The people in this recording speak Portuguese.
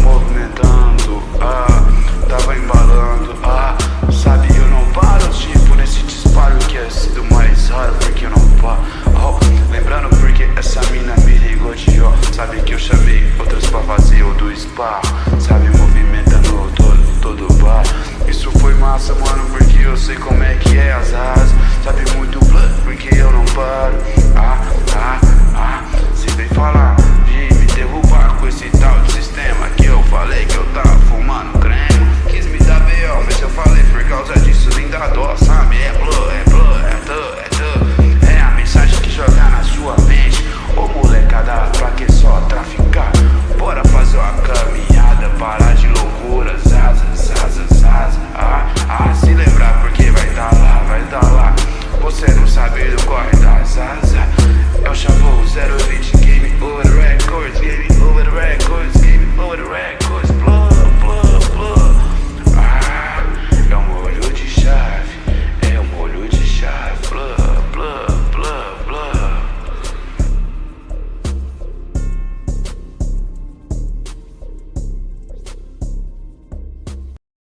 movimentando, tava embalando, sabe, eu não paro, tipo, nesse disparo que é sido mais raro, porque eu não paro. Lembrando porque essa mina me ligou de ó, sabe que eu chamei outras pra fazer o do spa, sabe, movimentando todo o bar. Isso foi massa, mano, porque eu sei como é que é as asas, sabe, muito blood, porque eu não paro. Cê vem falar de me derrubar com esse tal de sistema que eu falei que eu tava fumando creme. Quis me dar B.O., mas eu falei por causa disso nem dá dó, sabe, é blood, é blood, é tudo. É a mensagem que jogar na sua mente. Ô molecada, pra que só traficar? Bora fazer uma caminhada, parar de loucuras, se lembrar porque vai dar lá. Você não sabe do corre das asas.